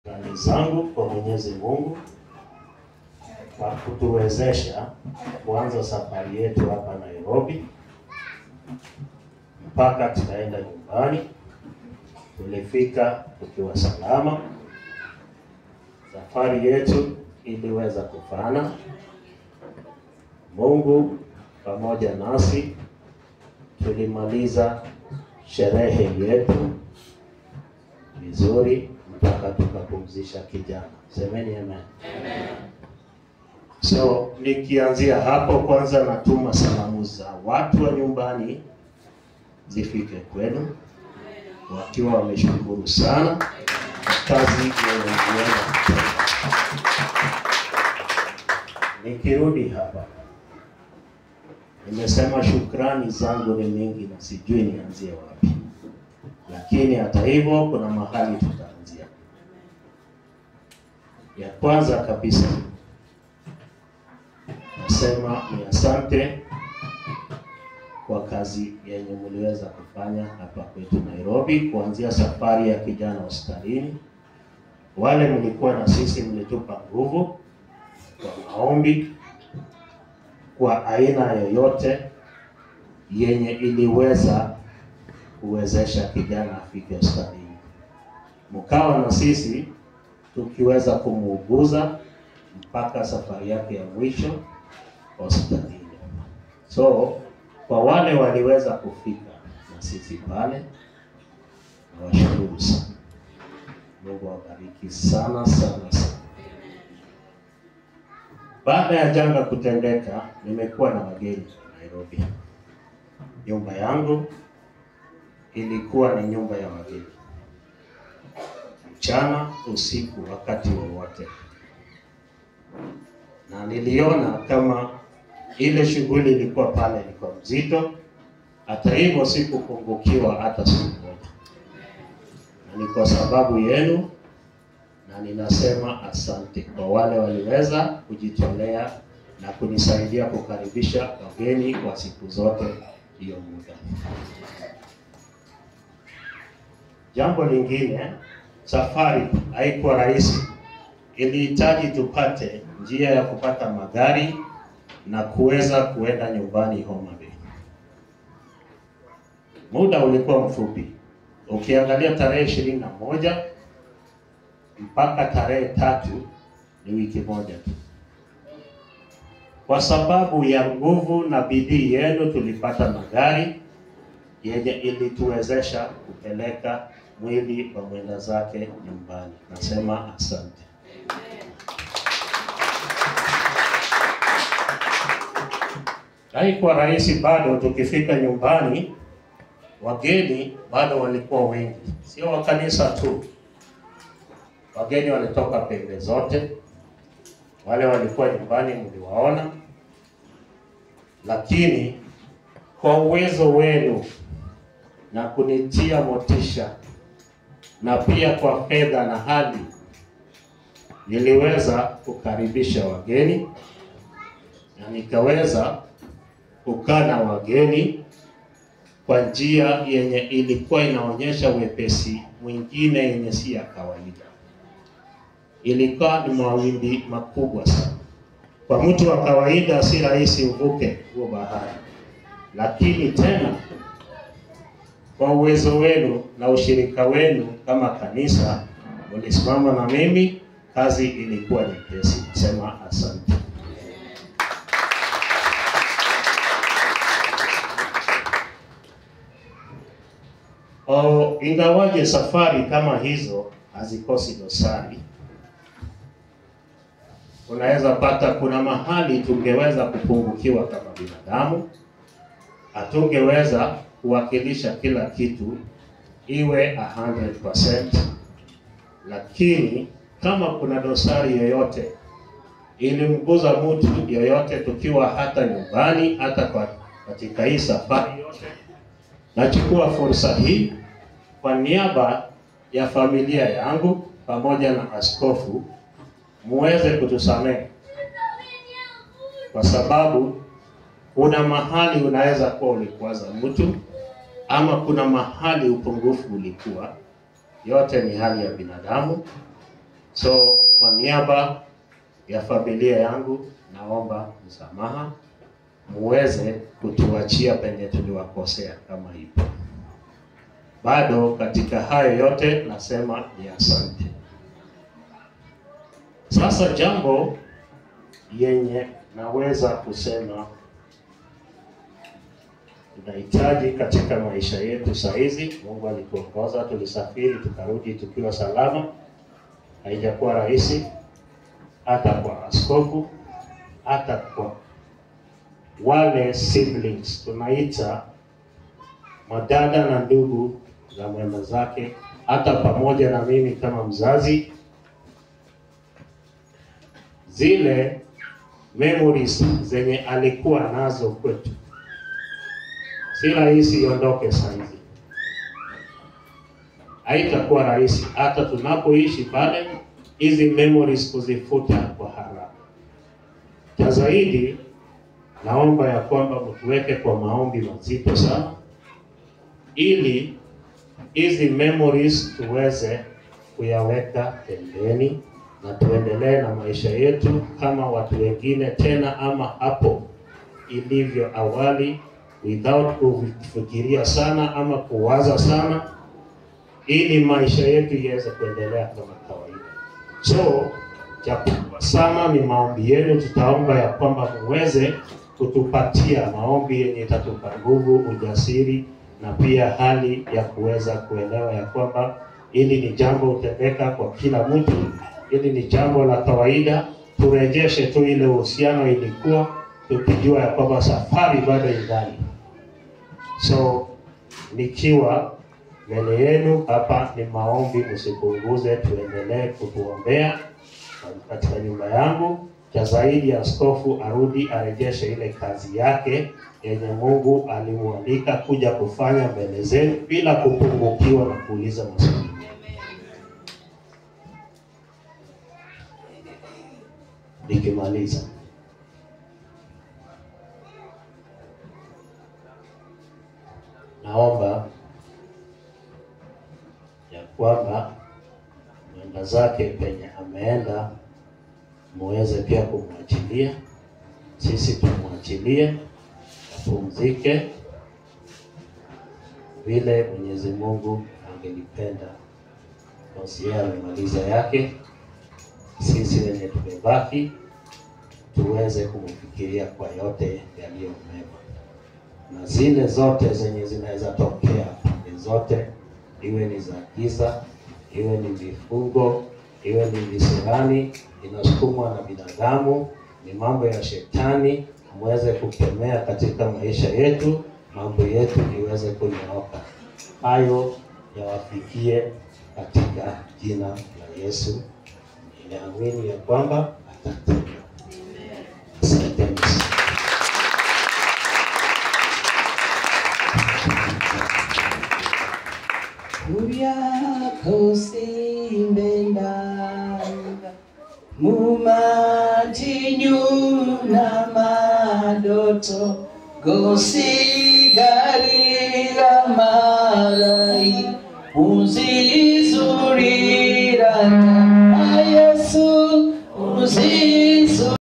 Shukrani zangu kwa Mwenyezi Mungu kwa kutuwezesha kuanza safari yetu hapa Nairobi mpaka tunaenda nyumbani. Tulifika tukiwa salama. Safari yetu iliweza kufana. Mungu pamoja nasi tulimaliza sherehe yetu vizuri mpaka tukapumzisha kijana. Semeni amen. Amen. So nikianzia hapo, kwanza natuma salamu za watu wa nyumbani zifike kwenu, wakiwa wameshukuru sana kwa kazi inayoendelea. Nikirudi hapa, nimesema shukrani zangu ni mingi na sijui nianzie wapi, lakini hata hivyo kuna mahali tutaanzia. Ya kwanza kabisa nasema ni asante kwa kazi yenye mliweza kufanya hapa kwetu Nairobi, kuanzia safari ya kijana hospitalini. Wale mlikuwa na sisi, mlitupa nguvu kwa maombi, kwa aina yoyote yenye iliweza kuwezesha kijana afike hospitalini. Mkawa na sisi tukiweza kumuuguza mpaka safari yake ya mwisho hospitalini. So kwa wale waliweza kufika na sisi pale, nawashukuru sana. Mungu awabariki sana sana sana. Baada ya janga kutendeka, nimekuwa na wageni Nairobi. Nyumba yangu ilikuwa ni nyumba ya wageni, mchana, usiku, wakati wowote. Na niliona kama ile shughuli ilikuwa pale ilikuwa mzito. Hata hivyo sikupungukiwa hata siku moja, na ni kwa sababu yenu, na ninasema asante kwa wale waliweza kujitolea na kunisaidia kukaribisha wageni kwa siku zote hiyo muda. Jambo lingine, safari haikuwa rahisi. Ilihitaji tupate njia ya kupata magari na kuweza kuenda nyumbani Homa Bay. Muda ulikuwa mfupi. Ukiangalia tarehe 21 mpaka tarehe 3 ni wiki moja tu. Kwa sababu ya nguvu na bidii yenu tulipata magari yenye ilituwezesha kupeleka mwili wa mwenda zake nyumbani. Nasema asante. Haikuwa rahisi bado. Tukifika nyumbani, wageni bado walikuwa wengi, sio wa kanisa tu. Wageni walitoka pembe zote. Wale walikuwa nyumbani mliwaona, lakini kwa uwezo wenu na kunitia motisha, na pia kwa fedha na hali, niliweza kukaribisha wageni na nikaweza kukaa na wageni kwa njia yenye ilikuwa inaonyesha wepesi mwingine yenye si ya kawaida. Ilikuwa ni mawimbi makubwa sana. Kwa mtu wa kawaida si rahisi uvuke huo bahari, lakini tena kwa uwezo wenu na ushirika wenu kama kanisa, mlisimama na mimi, kazi ilikuwa nyepesi. Nasema asante. Ingawaje safari kama hizo hazikosi dosari, unaweza pata kuna mahali tungeweza kupungukiwa kama binadamu. Hatungeweza kuwakilisha kila kitu iwe 100%, lakini kama kuna dosari yoyote ilimguza mtu yoyote, tukiwa hata nyumbani, hata katika hii safari yote, nachukua fursa hii kwa niaba ya familia yangu pamoja na askofu, muweze kutusamehe, kwa sababu kuna mahali unaweza kuwa ulikwaza mtu, ama kuna mahali upungufu ulikuwa. Yote ni hali ya binadamu, So kwa niaba ya familia yangu naomba msamaha, muweze kutuachia penye tuliwakosea kama hivyo. Bado katika hayo yote nasema ni asante. Sasa jambo yenye naweza kusema tunahitaji katika maisha yetu saizi, Mungu alituongoza, tulisafiri tukarudi tukiwa salama. Haijakuwa rahisi, hata kwa askofu, hata kwa wale siblings tunaita madada na ndugu za mwenda zake, hata pamoja na mimi kama mzazi. Zile memories zenye alikuwa nazo kwetu si rahisi iondoke saizi. Haitakuwa rahisi hata tunapoishi pale hizi memories kuzifuta kwa haraka. Cha zaidi naomba ya kwamba mtuweke kwa maombi mazito sana, ili hizi memories tuweze kuyaweka pembeni na tuendelee na maisha yetu kama watu wengine tena, ama hapo ilivyo awali, without kufikiria sana ama kuwaza sana, ili maisha yetu iweze kuendelea kama kawaida. So cha sana ni maombi yenu. Tutaomba ya kwamba muweze kutupatia maombi yenye itatupa nguvu, ujasiri na pia hali ya kuweza kuelewa ya kwamba hili ni jambo utendeka kwa kila mtu, hili ni jambo la kawaida. Turejeshe tu ile uhusiano ilikuwa, tukijua ya kwamba safari bado ingali. So nikiwa mbele yenu hapa ni maombi, msipunguze, tuendelee kutuombea katika nyumba yangu. Cha zaidi askofu arudi arejeshe ile kazi yake yenye Mungu alimwalika kuja kufanya mbele zenu bila kupungukiwa na kuuliza maswali. Nikimaliza, naomba ya kwamba mwenda zake penye ameenda muweze pia kumwachilia, sisi tumwachilie apumzike vile Mwenyezi Mungu angelipenda. Basi yeye amemaliza yake, sisi wenye tumebaki tuweze kumfikiria kwa yote yaliyo mema, na zile zote zenye zinaweza tokea pande zote, iwe ni za giza, iwe ni vifungo, iwe ni visirani inasukumwa na binadamu, ni mambo ya shetani, muweze kukemea katika maisha yetu, mambo yetu iweze kunyooka. Hayo yawafikie katika jina la Yesu. Ninaamini ya kwamba atatenda. Asanteni. Mumajinyuna madoto gosigarira marai uzizurira Yesu uzi